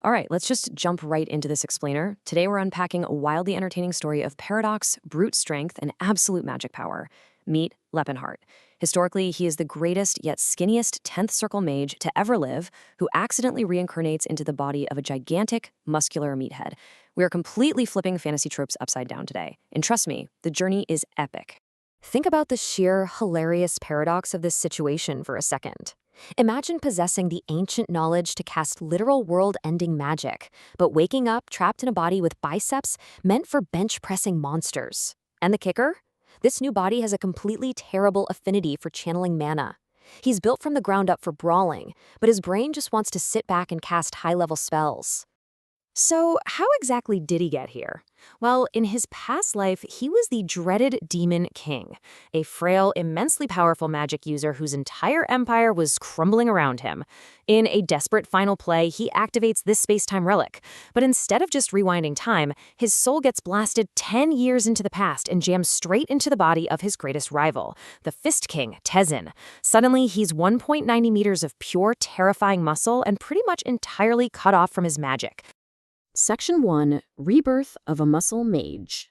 All right, let's just jump right into this explainer. Today we're unpacking a wildly entertaining story of paradox, brute strength, and absolute magic power. Meet Leppenheart. Historically, he is the greatest yet skinniest 10th circle mage to ever live, who accidentally reincarnates into the body of a gigantic, muscular meathead. We are completely flipping fantasy tropes upside down today. And trust me, the journey is epic. Think about the sheer, hilarious paradox of this situation for a second. Imagine possessing the ancient knowledge to cast literal world-ending magic, but waking up trapped in a body with biceps meant for bench-pressing monsters. And the kicker? This new body has a completely terrible affinity for channeling mana. He's built from the ground up for brawling, but his brain just wants to sit back and cast high-level spells. So, how exactly did he get here? Well, in his past life, he was the dreaded Demon King, a frail, immensely powerful magic user whose entire empire was crumbling around him. In a desperate final play, he activates this space-time relic, but instead of just rewinding time, his soul gets blasted 10 years into the past and jams straight into the body of his greatest rival, the Fist King, Tezin. Suddenly, he's 1.90 meters of pure, terrifying muscle and pretty much entirely cut off from his magic. Section 1, Rebirth of a Muscle Mage.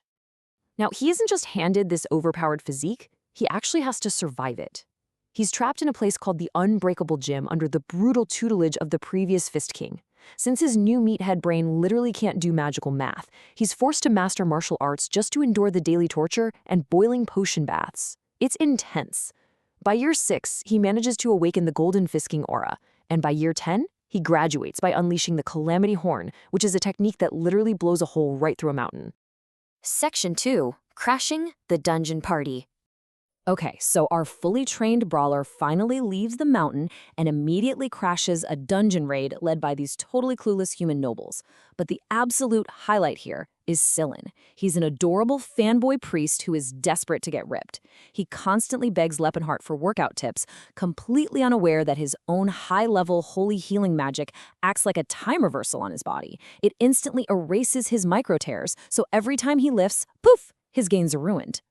Now, he isn't just handed this overpowered physique, he actually has to survive it. He's trapped in a place called the Unbreakable Gym under the brutal tutelage of the previous Fist King. Since his new meathead brain literally can't do magical math, he's forced to master martial arts just to endure the daily torture and boiling potion baths. It's intense. By year 6, he manages to awaken the Golden Fist King aura, and by year 10, he graduates by unleashing the Calamity Horn, which is a technique that literally blows a hole right through a mountain. Section 2, Crashing the Dungeon Party. Okay, so our fully trained brawler finally leaves the mountain and immediately crashes a dungeon raid led by these totally clueless human nobles. But the absolute highlight here is Sillin. He's an adorable fanboy priest who is desperate to get ripped. He constantly begs Leppenheart for workout tips, completely unaware that his own high-level holy healing magic acts like a time reversal on his body. It instantly erases his micro-tears, so every time he lifts, poof, his gains are ruined.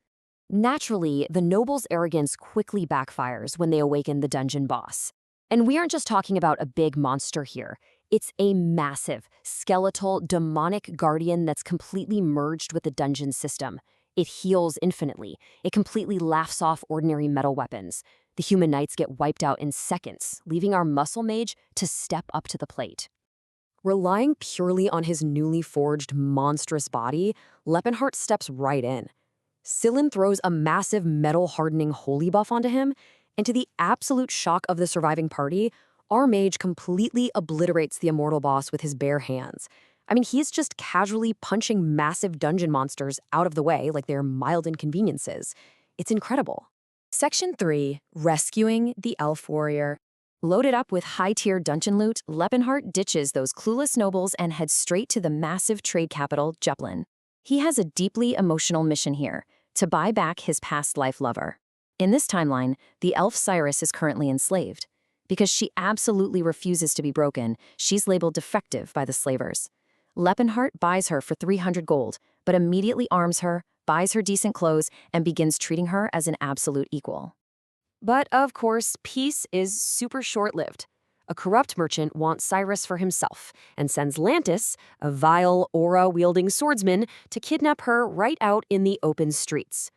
Naturally, the noble's arrogance quickly backfires when they awaken the dungeon boss. And we aren't just talking about a big monster here. It's a massive, skeletal, demonic guardian that's completely merged with the dungeon system. It heals infinitely. It completely laughs off ordinary metal weapons. The human knights get wiped out in seconds, leaving our muscle mage to step up to the plate. Relying purely on his newly forged monstrous body, Leppenheart steps right in. Sillin throws a massive metal-hardening holy buff onto him, and to the absolute shock of the surviving party, our mage completely obliterates the immortal boss with his bare hands. I mean, he's just casually punching massive dungeon monsters out of the way like they're mild inconveniences. It's incredible. Section 3, Rescuing the Elf Warrior. Loaded up with high-tier dungeon loot, Leppenheart ditches those clueless nobles and heads straight to the massive trade capital, Juplin. He has a deeply emotional mission here, to buy back his past life lover. In this timeline, the elf Cyrus is currently enslaved. Because she absolutely refuses to be broken, she's labeled defective by the slavers. Leppenheart buys her for 300 gold, but immediately arms her, buys her decent clothes, and begins treating her as an absolute equal. But of course, peace is super short-lived. A corrupt merchant wants Cyrus for himself and sends Lantis, a vile, aura-wielding swordsman, to kidnap her right out in the open streets.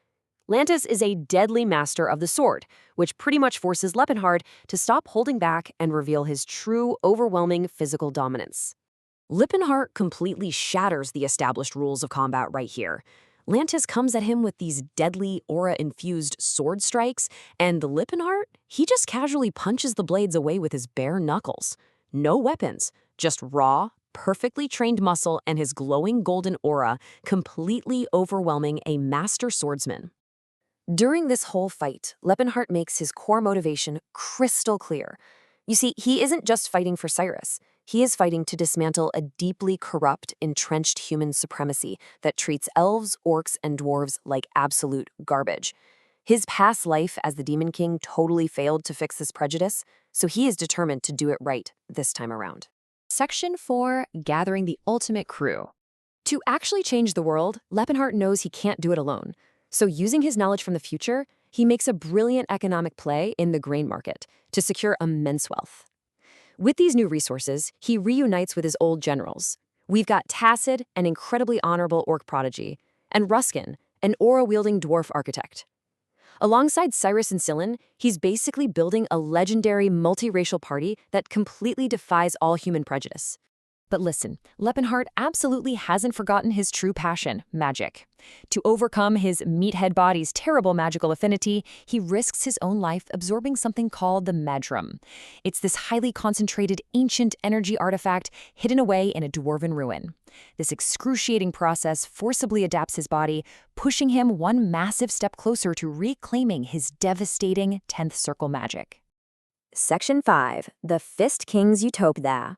Lantis is a deadly master of the sword, which pretty much forces Leppenheart to stop holding back and reveal his true, overwhelming physical dominance. Leppenheart completely shatters the established rules of combat right here. Lantis comes at him with these deadly, aura-infused sword strikes, and the Leppenheart, he just casually punches the blades away with his bare knuckles. No weapons, just raw, perfectly trained muscle and his glowing golden aura, completely overwhelming a master swordsman. During this whole fight, Leppenheart makes his core motivation crystal clear. You see, he isn't just fighting for Cyrus. He is fighting to dismantle a deeply corrupt, entrenched human supremacy that treats elves, orcs, and dwarves like absolute garbage. His past life as the Demon King totally failed to fix this prejudice, so he is determined to do it right this time around. Section 4, Gathering the Ultimate Crew. To actually change the world, Leppenheart knows he can't do it alone. So using his knowledge from the future, he makes a brilliant economic play in the grain market to secure immense wealth. With these new resources, he reunites with his old generals. We've got Tacit, an incredibly honorable orc prodigy, and Ruskin, an aura-wielding dwarf architect. Alongside Cyrus and Scylla, he's basically building a legendary multiracial party that completely defies all human prejudice. But listen, Lepenhart absolutely hasn't forgotten his true passion, magic. To overcome his meathead body's terrible magical affinity, he risks his own life absorbing something called the Madrum. It's this highly concentrated ancient energy artifact hidden away in a dwarven ruin. This excruciating process forcibly adapts his body, pushing him one massive step closer to reclaiming his devastating 10th circle magic. Section 5. The Fist King's Utopia.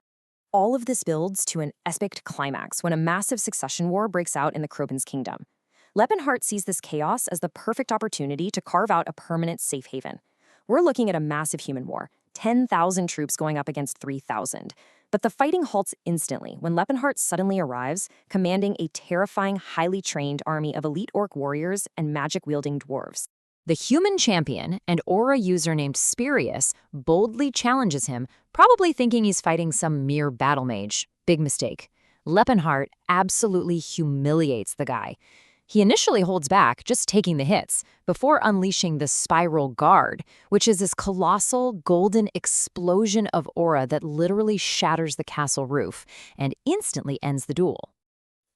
All of this builds to an epic climax when a massive succession war breaks out in the Krobin's kingdom. Lepenhart sees this chaos as the perfect opportunity to carve out a permanent safe haven. We're looking at a massive human war, 10,000 troops going up against 3,000. But the fighting halts instantly when Lepenhart suddenly arrives, commanding a terrifying, highly trained army of elite orc warriors and magic-wielding dwarves. The human champion, an aura user named Spirius, boldly challenges him, probably thinking he's fighting some mere battle mage. Big mistake. Lepenhart absolutely humiliates the guy. He initially holds back, just taking the hits, before unleashing the Spiral Guard, which is this colossal golden explosion of aura that literally shatters the castle roof and instantly ends the duel.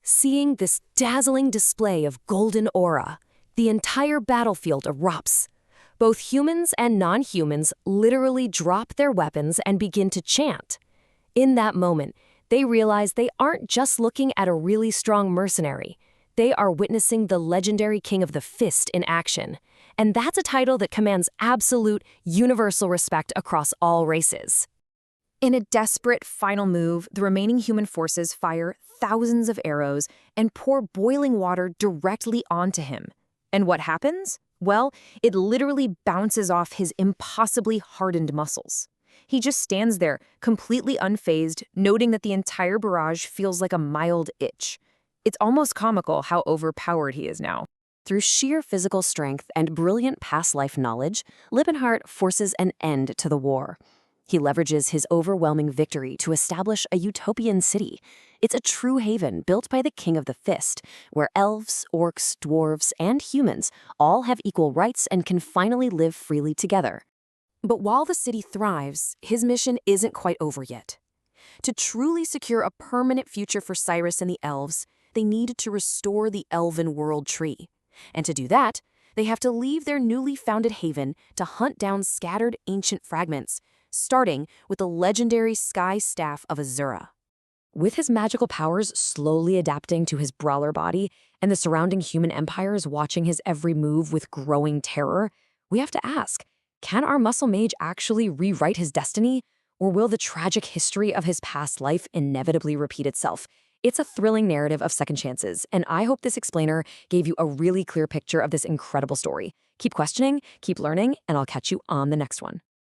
Seeing this dazzling display of golden aura, the entire battlefield erupts. Both humans and non-humans literally drop their weapons and begin to chant. In that moment, they realize they aren't just looking at a really strong mercenary. They are witnessing the legendary King of the Fist in action. And that's a title that commands absolute, universal respect across all races. In a desperate final move, the remaining human forces fire thousands of arrows and pour boiling water directly onto him. And what happens? Well, it literally bounces off his impossibly hardened muscles. He just stands there, completely unfazed, noting that the entire barrage feels like a mild itch. It's almost comical how overpowered he is now. Through sheer physical strength and brilliant past life knowledge, Lepenhart forces an end to the war. He leverages his overwhelming victory to establish a utopian city. It's a true haven built by the King of the Fist, where elves, orcs, dwarves, and humans all have equal rights and can finally live freely together. But while the city thrives, his mission isn't quite over yet. To truly secure a permanent future for Cyrus and the elves, they need to restore the elven world tree. And to do that, they have to leave their newly founded haven to hunt down scattered ancient fragments, starting with the legendary Sky Staff of Asura. With his magical powers slowly adapting to his brawler body and the surrounding human empires watching his every move with growing terror, we have to ask, can our muscle mage actually rewrite his destiny? Or will the tragic history of his past life inevitably repeat itself? It's a thrilling narrative of second chances, and I hope this explainer gave you a really clear picture of this incredible story. Keep questioning, keep learning, and I'll catch you on the next one.